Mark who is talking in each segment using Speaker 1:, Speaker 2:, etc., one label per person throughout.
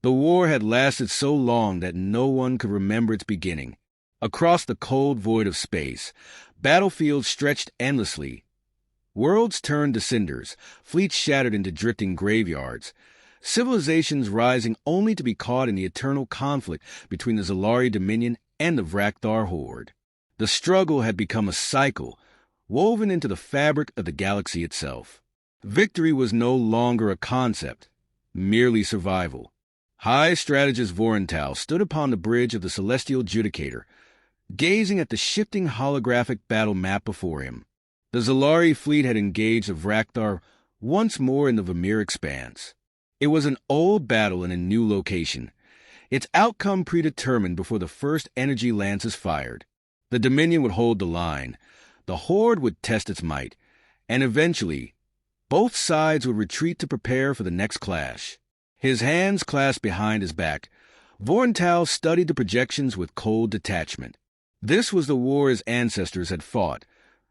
Speaker 1: The war had lasted so long that no one could remember its beginning. Across the cold void of space, battlefields stretched endlessly. Worlds turned to cinders, fleets shattered into drifting graveyards, civilizations rising only to be caught in the eternal conflict between the Zalari Dominion and the Vrakthar Horde. The struggle had become a cycle, woven into the fabric of the galaxy itself. Victory was no longer a concept, merely survival. High Strategist Vorental stood upon the bridge of the Celestial Judicator, gazing at the shifting holographic battle map before him. The Zalari fleet had engaged the Vrakthar once more in the Vamir expanse. It was an old battle in a new location, its outcome predetermined before the first energy lances fired. The Dominion would hold the line, the Horde would test its might, and eventually, both sides would retreat to prepare for the next clash. His hands clasped behind his back, Vorental studied the projections with cold detachment. This was the war his ancestors had fought,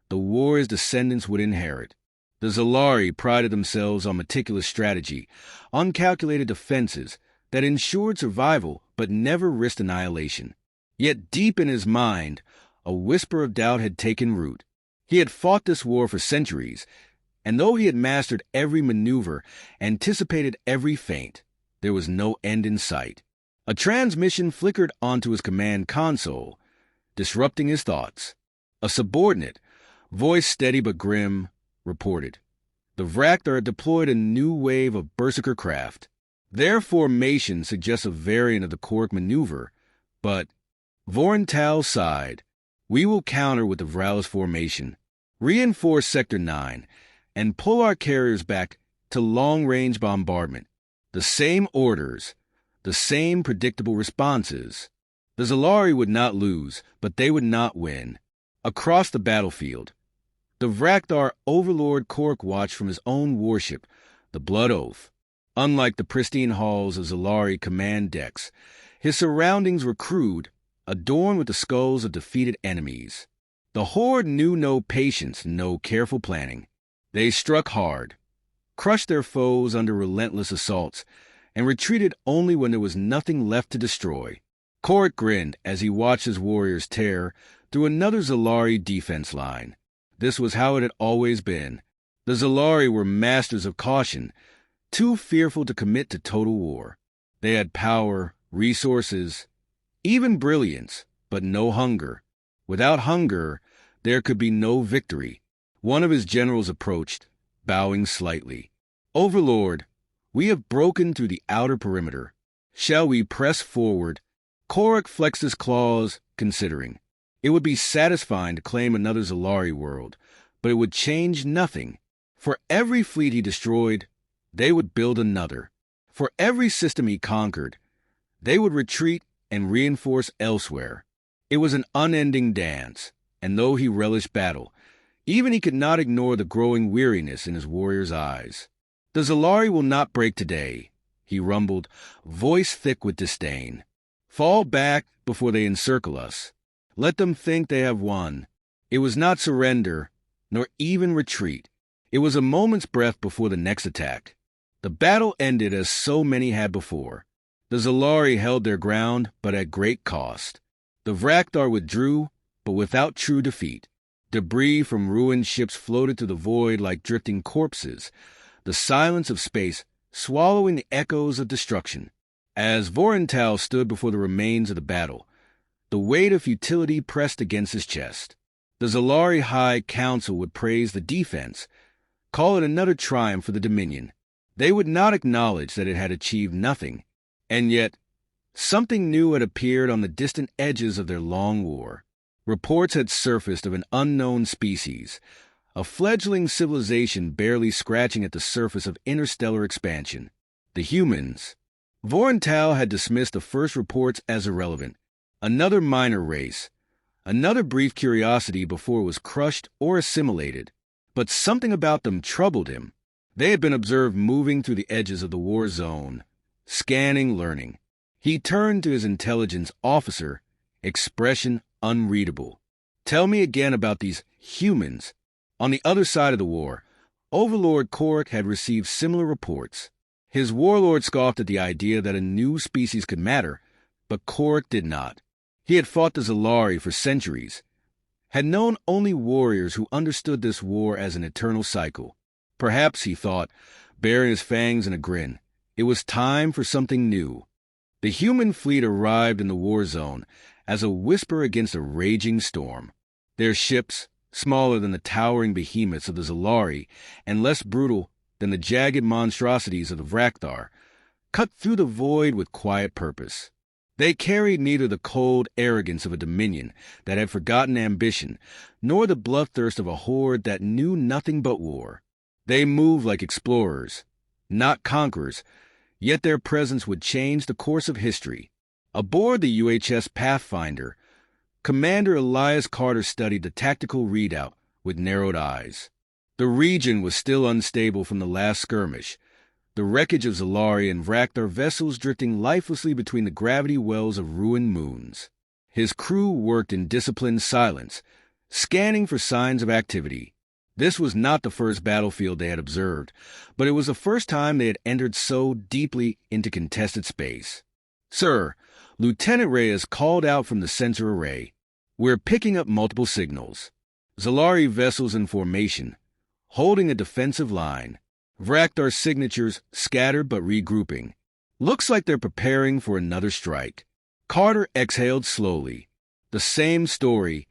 Speaker 1: the war his descendants would inherit. The Zalari prided themselves on meticulous strategy, uncalculated defenses that ensured survival but never risked annihilation. Yet deep in his mind, a whisper of doubt had taken root. He had fought this war for centuries, and though he had mastered every maneuver, anticipated every feint, there was no end in sight. A transmission flickered onto his command console, disrupting his thoughts. A subordinate, voice steady but grim, reported. The Vrakthar had deployed a new wave of Berserker craft. Their formation suggests a variant of the Korg maneuver, but Vorental sighed. We will counter with the Vralis formation, reinforce Sector 9, and pull our carriers back to long-range bombardment. The same orders, the same predictable responses. The Zalari would not lose, but they would not win. Across the battlefield, the Vrakthar Overlord Kork watched from his own warship, the Blood Oath. Unlike the pristine halls of Zalari command decks, his surroundings were crude, adorned with the skulls of defeated enemies. The Horde knew no patience, no careful planning. They struck hard, crushed their foes under relentless assaults, and retreated only when there was nothing left to destroy. Kork grinned as he watched his warriors tear through another Zalari defense line. This was how it had always been. The Zalari were masters of caution, too fearful to commit to total war. They had power, resources, even brilliance, but no hunger. Without hunger, there could be no victory. One of his generals approached, bowing slightly. Overlord, we have broken through the outer perimeter. Shall we press forward? Korok flexed his claws, considering. It would be satisfying to claim another Zalari world, but it would change nothing. For every fleet he destroyed, they would build another. For every system he conquered, they would retreat and reinforce elsewhere. It was an unending dance, and though he relished battle, even he could not ignore the growing weariness in his warriors' eyes. The Zalari will not break today, he rumbled, voice thick with disdain. Fall back before they encircle us. Let them think they have won. It was not surrender, nor even retreat. It was a moment's breath before the next attack. The battle ended as so many had before. The Zalari held their ground, but at great cost. The Vrakthar withdrew, but without true defeat. Debris from ruined ships floated to the void like drifting corpses, the silence of space swallowing the echoes of destruction. As Vorental stood before the remains of the battle, the weight of futility pressed against his chest. The Zalari High Council would praise the defense, call it another triumph for the Dominion. They would not acknowledge that it had achieved nothing, and yet something new had appeared on the distant edges of their long war. Reports had surfaced of an unknown species, a fledgling civilization barely scratching at the surface of interstellar expansion. The humans. Vorental had dismissed the first reports as irrelevant. Another minor race, another brief curiosity before it was crushed or assimilated. But something about them troubled him. They had been observed moving through the edges of the war zone, scanning, learning. He turned to his intelligence officer, expression unreadable. Tell me again about these humans. On the other side of the war, Overlord Korok had received similar reports. His warlord scoffed at the idea that a new species could matter, but Korik did not. He had fought the Zalari for centuries, had known only warriors who understood this war as an eternal cycle. Perhaps, he thought, baring his fangs in a grin, it was time for something new. The human fleet arrived in the war zone as a whisper against a raging storm. Their ships, smaller than the towering behemoths of the Zalari and less brutal than the jagged monstrosities of the Vrakthar, cut through the void with quiet purpose. They carried neither the cold arrogance of a dominion that had forgotten ambition, nor the bloodthirst of a horde that knew nothing but war. They moved like explorers, not conquerors, yet their presence would change the course of history. Aboard the UHS Pathfinder, Commander Elias Carter studied the tactical readout with narrowed eyes. The region was still unstable from the last skirmish, the wreckage of Zalari and Vrakthar vessels drifting lifelessly between the gravity wells of ruined moons. His crew worked in disciplined silence, scanning for signs of activity. This was not the first battlefield they had observed, but it was the first time they had entered so deeply into contested space. "Sir," Lieutenant Reyes called out from the sensor array, "we're picking up multiple signals. Zalari vessels in formation, holding a defensive line. Vrakthar signatures scattered but regrouping. Looks like they're preparing for another strike." Carter exhaled slowly. The same story,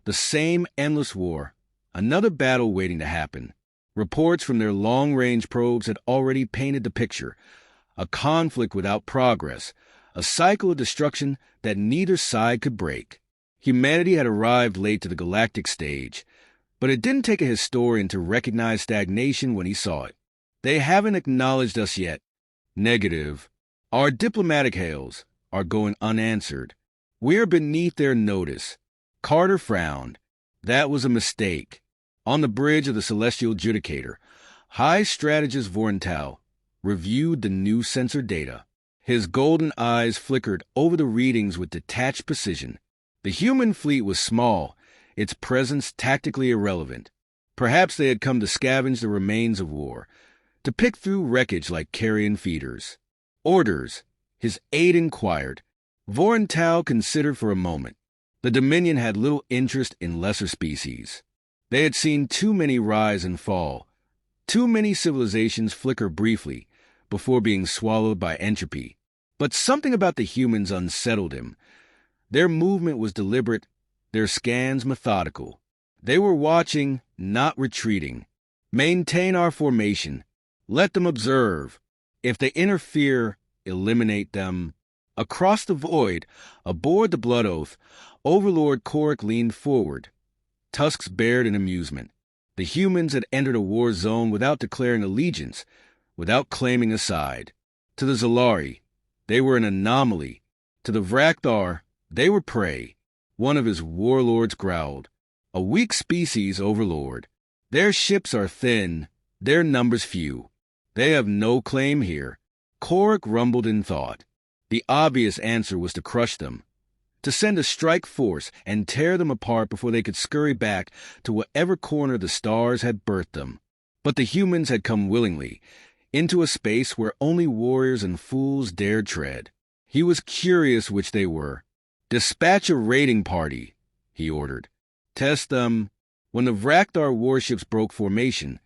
Speaker 1: the same endless war, another battle waiting to happen. Reports from their long-range probes had already painted the picture. A conflict without progress, a cycle of destruction that neither side could break. Humanity had arrived late to the galactic stage, but it didn't take a historian to recognize stagnation when he saw it. "They haven't acknowledged us yet." "Negative. Our diplomatic hails are going unanswered. We're beneath their notice." Carter frowned. That was a mistake. On the bridge of the Celestial Judicator, High Strategist Vorental reviewed the new sensor data. His golden eyes flickered over the readings with detached precision. The human fleet was small, its presence tactically irrelevant. Perhaps they had come to scavenge the remains of war, to pick through wreckage like carrion feeders. "Orders," his aide inquired. Vorental considered for a moment. The Dominion had little interest in lesser species. They had seen too many rise and fall, too many civilizations flicker briefly before being swallowed by entropy. But something about the humans unsettled him. Their movement was deliberate, their scans methodical. They were watching, not retreating. "Maintain our formation. Let them observe. If they interfere, eliminate them." Across the void, aboard the Blood Oath, Overlord Korik leaned forward, tusks bared in amusement. The humans had entered a war zone without declaring allegiance, without claiming a side. To the Zalari, they were an anomaly. To the Vrakthar, they were prey. One of his warlords growled, "A weak species, Overlord. Their ships are thin, their numbers few. They have no claim here." Korik rumbled in thought. The obvious answer was to crush them, to send a strike force and tear them apart before they could scurry back to whatever corner the stars had birthed them. But the humans had come willingly, into a space where only warriors and fools dared tread. He was curious which they were. "Dispatch a raiding party," he ordered. "Test them." When the Vrakthar warships broke formation,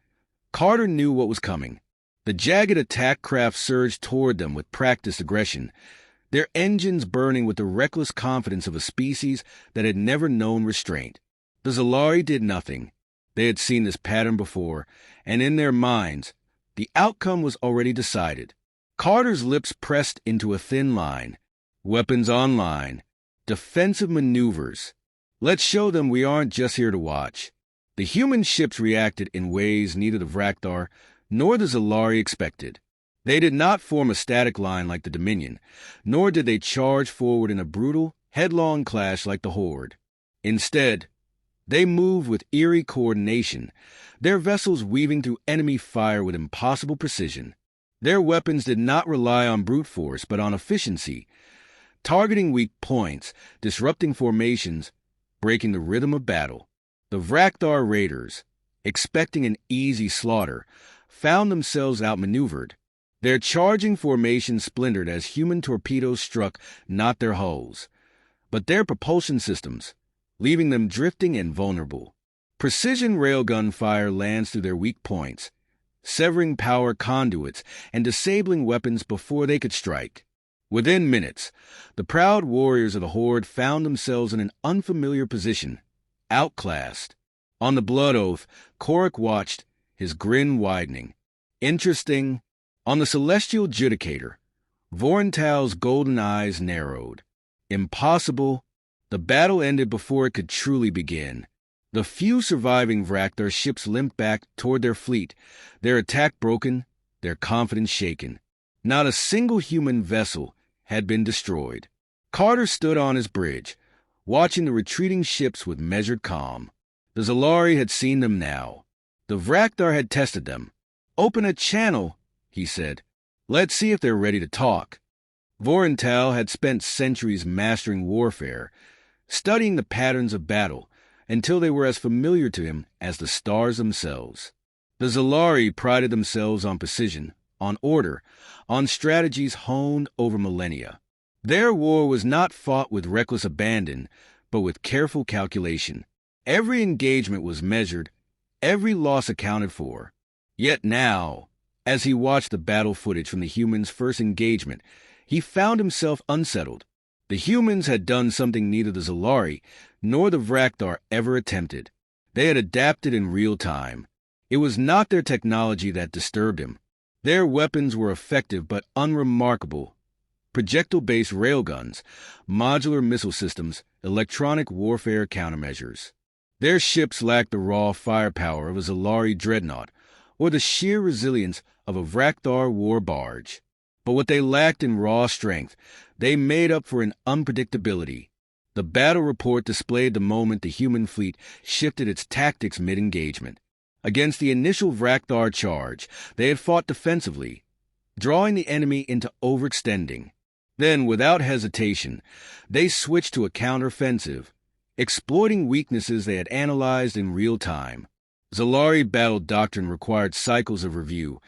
Speaker 1: Carter knew what was coming. The jagged attack craft surged toward them with practiced aggression, their engines burning with the reckless confidence of a species that had never known restraint. The Zalari did nothing. They had seen this pattern before, and in their minds, the outcome was already decided. Carter's lips pressed into a thin line. Weapons online. Defensive maneuvers. Let's show them we aren't just here to watch. The human ships reacted in ways neither the Vrakthar nor the Zalari expected. They did not form a static line like the Dominion, nor did they charge forward in a brutal, headlong clash like the Horde. Instead, they moved with eerie coordination, their vessels weaving through enemy fire with impossible precision. Their weapons did not rely on brute force, but on efficiency, targeting weak points, disrupting formations, breaking the rhythm of battle. The Vrakthar raiders, expecting an easy slaughter, found themselves outmaneuvered. Their charging formation splintered as human torpedoes struck not their hulls, but their propulsion systems, leaving them drifting and vulnerable. Precision railgun fire lands through their weak points, severing power conduits and disabling weapons before they could strike. Within minutes, the proud warriors of the Horde found themselves in an unfamiliar position, outclassed. On the Blood Oath, Korik watched, his grin widening. Interesting. On the Celestial Judicator, Vorental's golden eyes narrowed. Impossible. The battle ended before it could truly begin. The few surviving Vrakthar ships limped back toward their fleet, their attack broken, their confidence shaken. Not a single human vessel had been destroyed. Carter stood on his bridge, watching the retreating ships with measured calm. The Zalari had seen them now. The Vrakthar had tested them. "Open a channel," he said. "Let's see if they're ready to talk." Vorental had spent centuries mastering warfare, studying the patterns of battle, until they were as familiar to him as the stars themselves. The Zalari prided themselves on precision, on order, on strategies honed over millennia. Their war was not fought with reckless abandon, but with careful calculation. Every engagement was measured, every loss accounted for. Yet now, as he watched the battle footage from the humans' first engagement, he found himself unsettled. The humans had done something neither the Zalari nor the Vrakthar ever attempted. They had adapted in real time. It was not their technology that disturbed him. Their weapons were effective but unremarkable. Projectile-based railguns, modular missile systems, electronic warfare countermeasures. Their ships lacked the raw firepower of a Zalari dreadnought, or the sheer resilience of a Vrakthar war barge. But what they lacked in raw strength, they made up for in unpredictability. The battle report displayed the moment the human fleet shifted its tactics mid-engagement. Against the initial Vrakthar charge, they had fought defensively, drawing the enemy into overextending. Then, without hesitation, they switched to a counteroffensive, exploiting weaknesses they had analyzed in real time. Zalari battle doctrine required cycles of review,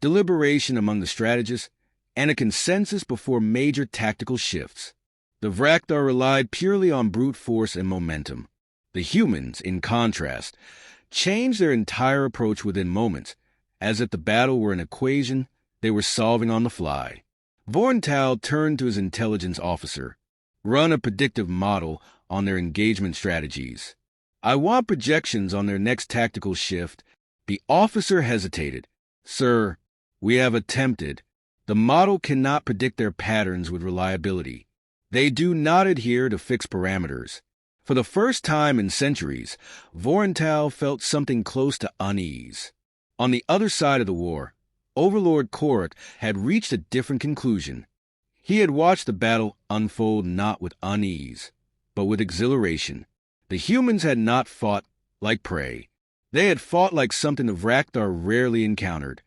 Speaker 1: deliberation among the strategists, and a consensus before major tactical shifts. The Vrakthar relied purely on brute force and momentum. The humans, in contrast, changed their entire approach within moments, as if the battle were an equation they were solving on the fly. Vorental turned to his intelligence officer. "Run a predictive model on their engagement strategies. I want projections on their next tactical shift." The officer hesitated. "Sir, we have attempted. The model cannot predict their patterns with reliability. They do not adhere to fixed parameters." For the first time in centuries, Vorental felt something close to unease. On the other side of the war, Overlord Korik had reached a different conclusion. He had watched the battle unfold not with unease, but with exhilaration. The humans had not fought like prey. They had fought like something the Vrakthar rarely encountered,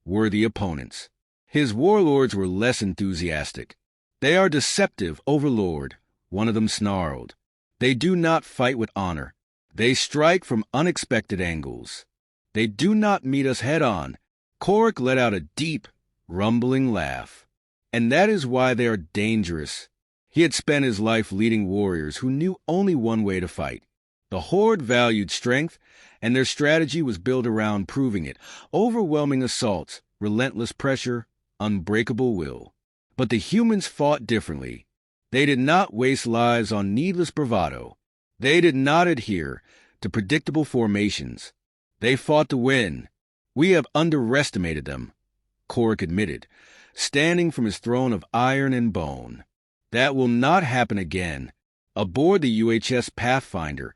Speaker 1: worthy opponents. His warlords were less enthusiastic. "They are deceptive, Overlord," one of them snarled. "They do not fight with honor. They strike from unexpected angles. They do not meet us head-on." Korik let out a deep, rumbling laugh. "And that is why they are dangerous." He had spent his life leading warriors who knew only one way to fight. The Horde valued strength, and their strategy was built around proving it. Overwhelming assaults, relentless pressure, unbreakable will. But the humans fought differently. They did not waste lives on needless bravado. They did not adhere to predictable formations. They fought to win. "We have underestimated them," Korik admitted, standing from his throne of iron and bone. "That will not happen again." Aboard the UHS Pathfinder,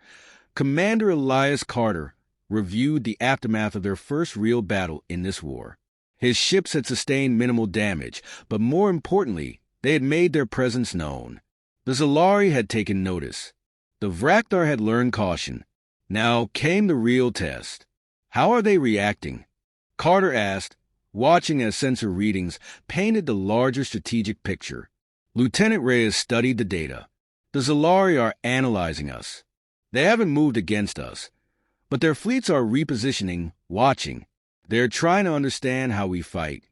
Speaker 1: Commander Elias Carter reviewed the aftermath of their first real battle in this war. His ships had sustained minimal damage, but more importantly, they had made their presence known. The Zalari had taken notice. The Vrakthar had learned caution. Now came the real test. "How are they reacting?" Carter asked, watching as sensor readings painted the larger strategic picture. Lieutenant Reyes studied the data. "The Zalari are analyzing us. They haven't moved against us, but their fleets are repositioning, watching. They're trying to understand how we fight."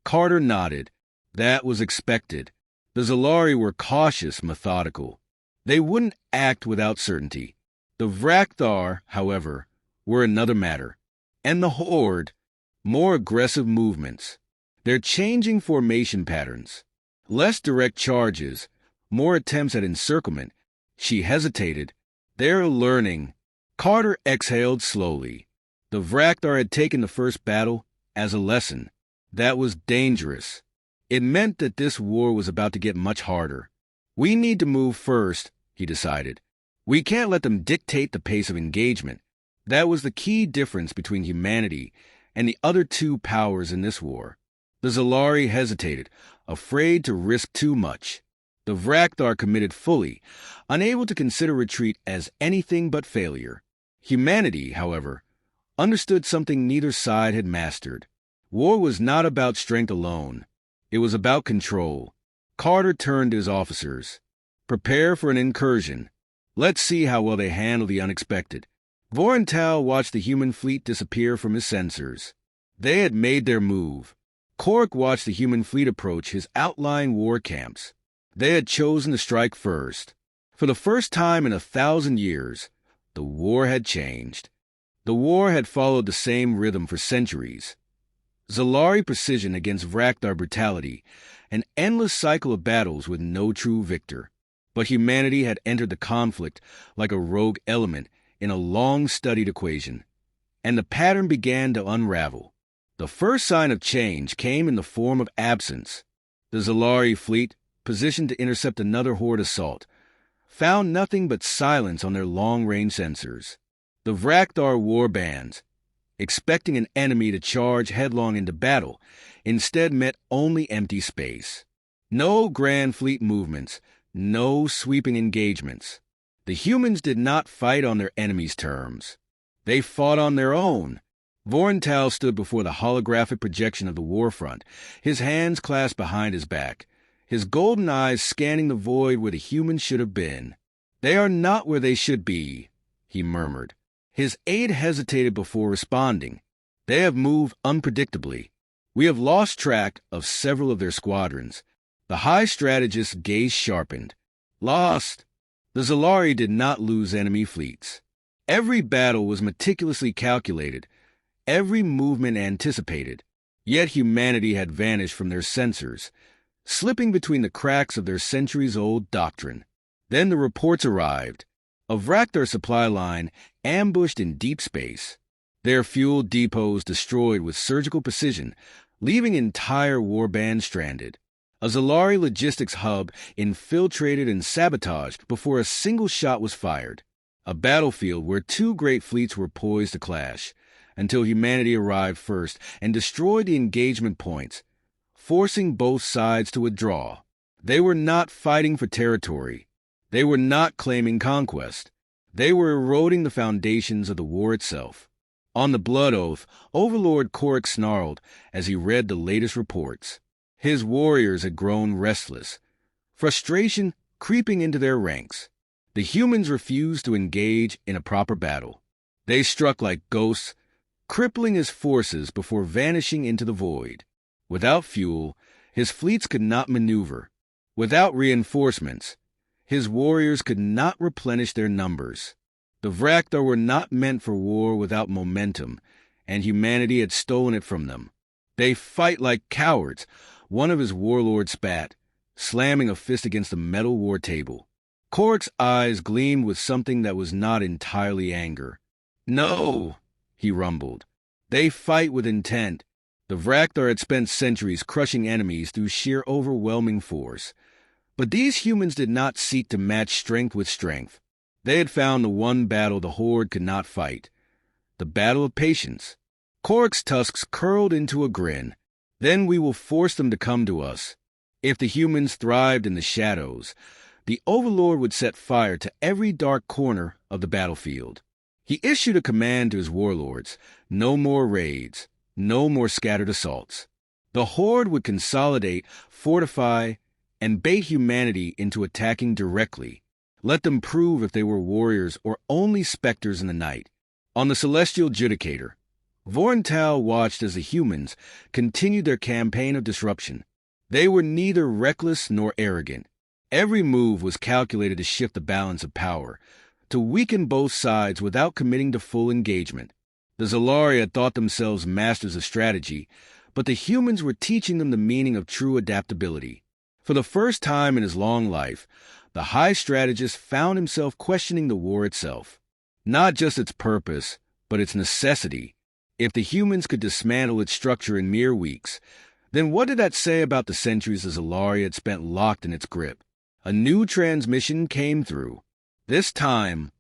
Speaker 1: Carter nodded. That was expected. The Zalari were cautious, methodical. They wouldn't act without certainty. The Vrakthar, however, were another matter. And the Horde, more aggressive movements. Their changing formation patterns. Less direct charges, more attempts at encirclement. She hesitated. They're learning. Carter exhaled slowly. The Vrakthar had taken the first battle as a lesson. That was dangerous. It meant that this war was about to get much harder. We need to move first, he decided. We can't let them dictate the pace of engagement. That was the key difference between humanity and the other two powers in this war. The Zalari hesitated, afraid to risk too much. The Vrakthar committed fully, unable to consider retreat as anything but failure. Humanity, however, understood something neither side had mastered. War was not about strength alone. It was about control. Carter turned to his officers. Prepare for an incursion. Let's see how well they handle the unexpected. Vorental watched the human fleet disappear from his sensors. They had made their move. Kork watched the human fleet approach his outlying war camps. They had chosen to strike first. For the first time in 1,000 years, the war had changed. The war had followed the same rhythm for centuries. Zalari precision against Vrakthar brutality, an endless cycle of battles with no true victor. But humanity had entered the conflict like a rogue element in a long-studied equation, and the pattern began to unravel. The first sign of change came in the form of absence. The Zalari fleet, positioned to intercept another Horde assault, found nothing but silence on their long-range sensors. The Vrakthar war bands, expecting an enemy to charge headlong into battle, instead met only empty space. No grand fleet movements, no sweeping engagements. The humans did not fight on their enemies' terms. They fought on their own. Vorental stood before the holographic projection of the war front, his hands clasped behind his back, his golden eyes scanning the void where the humans should have been. They are not where they should be, he murmured. His aide hesitated before responding. They have moved unpredictably. We have lost track of several of their squadrons. The high strategist's gaze sharpened. Lost. The Zalari did not lose enemy fleets. Every battle was meticulously calculated, every movement anticipated. Yet humanity had vanished from their sensors, slipping between the cracks of their centuries-old doctrine. Then the reports arrived. A Vrakthar supply line ambushed in deep space, their fuel depots destroyed with surgical precision, leaving entire warbands stranded. A Zalari logistics hub infiltrated and sabotaged before a single shot was fired. A battlefield where two great fleets were poised to clash, until humanity arrived first and destroyed the engagement points, forcing both sides to withdraw. They were not fighting for territory. They were not claiming conquest. They were eroding the foundations of the war itself. On the blood oath, Overlord Kork snarled as he read the latest reports. His warriors had grown restless, frustration creeping into their ranks. The humans refused to engage in a proper battle. They struck like ghosts, crippling his forces before vanishing into the void. Without fuel, his fleets could not maneuver. Without reinforcements, his warriors could not replenish their numbers. The Vrakthar were not meant for war without momentum, and humanity had stolen it from them. They fight like cowards, one of his warlords spat, slamming a fist against the metal war table. Kork's eyes gleamed with something that was not entirely anger. No, he rumbled. They fight with intent. The Vrakthar had spent centuries crushing enemies through sheer overwhelming force. But these humans did not seek to match strength with strength. They had found the one battle the Horde could not fight, the battle of patience. Kork's tusks curled into a grin. Then we will force them to come to us. If the humans thrived in the shadows, the Overlord would set fire to every dark corner of the battlefield. He issued a command to his warlords: no more raids, no more scattered assaults. The Horde would consolidate, fortify, and bait humanity into attacking directly. Let them prove if they were warriors or only specters in the night. On the celestial judicator, Vorental watched as the humans continued their campaign of disruption. They were neither reckless nor arrogant. Every move was calculated to shift the balance of power, to weaken both sides without committing to full engagement. The Zalari had thought themselves masters of strategy, but the humans were teaching them the meaning of true adaptability. For the first time in his long life, the high strategist found himself questioning the war itself. Not just its purpose, but its necessity. If the humans could dismantle its structure in mere weeks, then what did that say about the centuries the Zalari had spent locked in its grip? A new transmission came through. This time,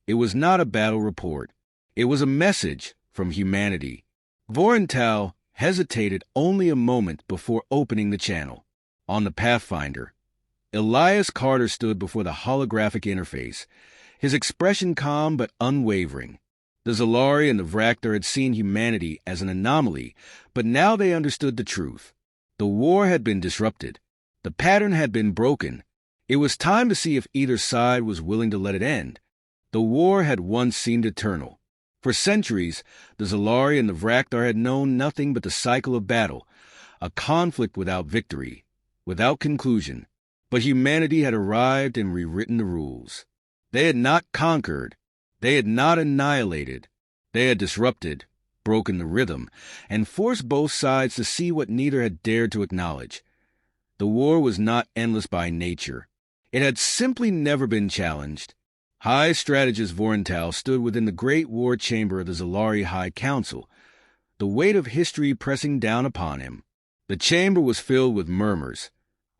Speaker 1: it was not a battle report. It was a message from humanity. Vorental hesitated only a moment before opening the channel. On the Pathfinder, Elias Carter stood before the holographic interface, his expression calm but unwavering. The Zalari and the Vraktar had seen humanity as an anomaly, but now they understood the truth. The war had been disrupted. The pattern had been broken. It was time to see if either side was willing to let it end. The war had once seemed eternal. For centuries, the Zalari and the Vraktar had known nothing but the cycle of battle, a conflict without victory, without conclusion. But humanity had arrived and rewritten the rules. They had not conquered. They had not annihilated. They had disrupted, broken the rhythm, and forced both sides to see what neither had dared to acknowledge. The war was not endless by nature. It had simply never been challenged. High strategist Vorental stood within the great war chamber of the Zalari High Council, the weight of history pressing down upon him. The chamber was filled with murmurs,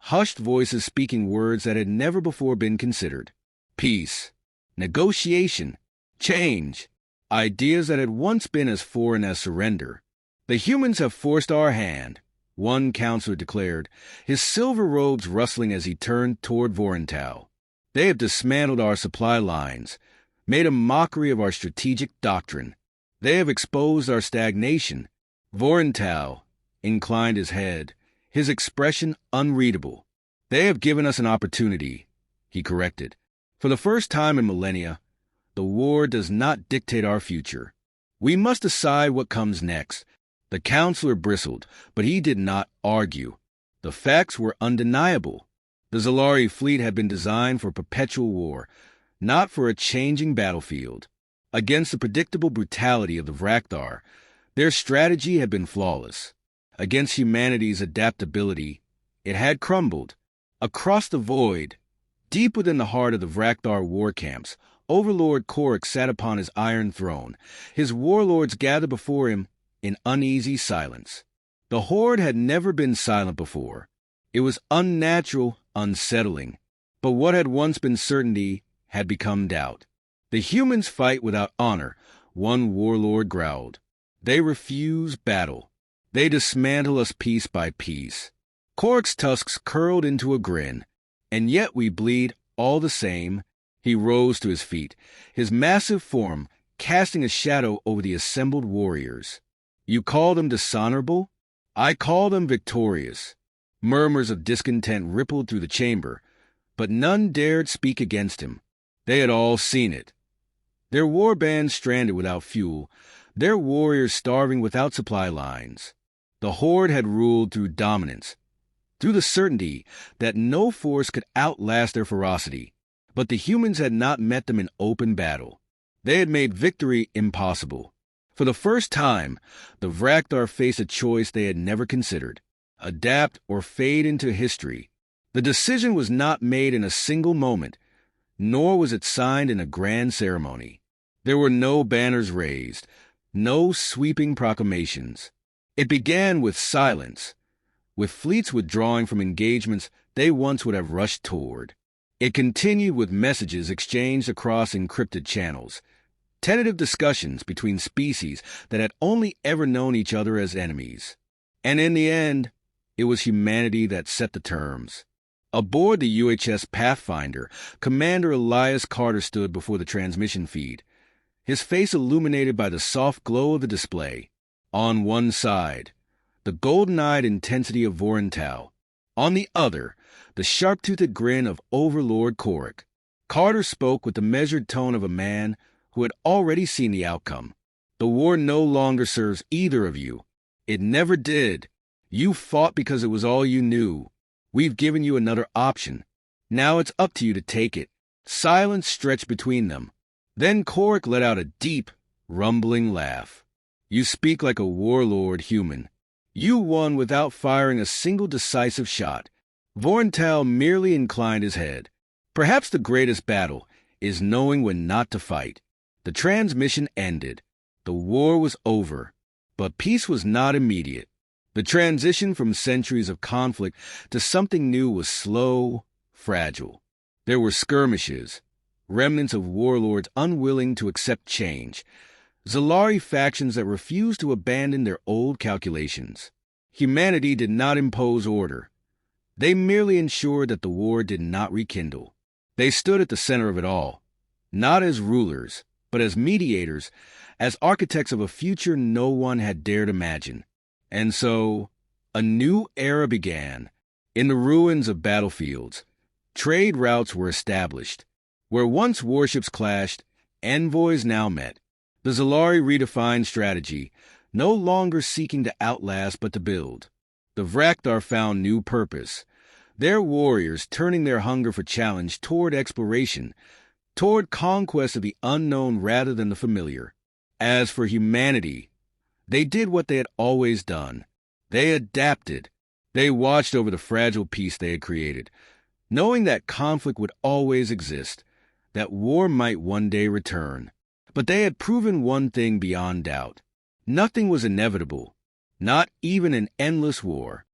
Speaker 1: hushed voices speaking words that had never before been considered. Peace, negotiation, change, ideas that had once been as foreign as surrender. The humans have forced our hand, one counselor declared, his silver robes rustling as he turned toward Vorental. They have dismantled our supply lines, made a mockery of our strategic doctrine. They have exposed our stagnation. Vorental inclined his head, his expression unreadable. They have given us an opportunity, he corrected. For the first time in millennia, the war does not dictate our future. We must decide what comes next. The counselor bristled, but he did not argue. The facts were undeniable. The Zalari fleet had been designed for perpetual war, not for a changing battlefield. Against the predictable brutality of the Vraktar, their strategy had been flawless. Against humanity's adaptability, it had crumbled. Across the void, deep within the heart of the Vraktar war camps, Overlord Korik sat upon his iron throne. His warlords gathered before him in uneasy silence. The Horde had never been silent before. It was unnatural, unsettling. But what had once been certainty had become doubt. The humans fight without honor, one warlord growled. They refuse battle. They dismantle us piece by piece. Korik's tusks curled into a grin. And yet we bleed all the same. He rose to his feet, his massive form casting a shadow over the assembled warriors. You call them dishonorable? I call them victorious. Murmurs of discontent rippled through the chamber, but none dared speak against him. They had all seen it. Their war bands stranded without fuel, their warriors starving without supply lines. The Horde had ruled through dominance, through the certainty that no force could outlast their ferocity. But the humans had not met them in open battle. They had made victory impossible. For the first time, the Vraktar faced a choice they had never considered: adapt or fade into history. The decision was not made in a single moment, nor was it signed in a grand ceremony. There were no banners raised, no sweeping proclamations. It began with silence, with fleets withdrawing from engagements they once would have rushed toward. It continued with messages exchanged across encrypted channels, tentative discussions between species that had only ever known each other as enemies. And in the end, it was humanity that set the terms. Aboard the UHS Pathfinder, Commander Elias Carter stood before the transmission feed, his face illuminated by the soft glow of the display. On one side, the golden-eyed intensity of Vorental. On the other, the sharp-toothed grin of Overlord Korik. Carter spoke with the measured tone of a man who had already seen the outcome. The war no longer serves either of you. It never did. You fought because it was all you knew. We've given you another option. Now it's up to you to take it." Silence stretched between them. Then Korik let out a deep, rumbling laugh. "You speak like a warlord human. You won without firing a single decisive shot." Vorental merely inclined his head. "Perhaps the greatest battle is knowing when not to fight." The transmission ended. The war was over. But peace was not immediate. The transition from centuries of conflict to something new was slow, fragile. There were skirmishes, remnants of warlords unwilling to accept change, Zalari factions that refused to abandon their old calculations. Humanity did not impose order. They merely ensured that the war did not rekindle. They stood at the center of it all, not as rulers, but as mediators, as architects of a future no one had dared imagine. And so, a new era began. In the ruins of battlefields, trade routes were established. Where once warships clashed, envoys now met. The Zalari redefined strategy, no longer seeking to outlast but to build. The Vraktar found new purpose, their warriors turning their hunger for challenge toward exploration, toward conquest of the unknown rather than the familiar. As for humanity, they did what they had always done. They adapted. They watched over the fragile peace they had created, knowing that conflict would always exist, that war might one day return. But they had proven one thing beyond doubt. Nothing was inevitable, not even an endless war.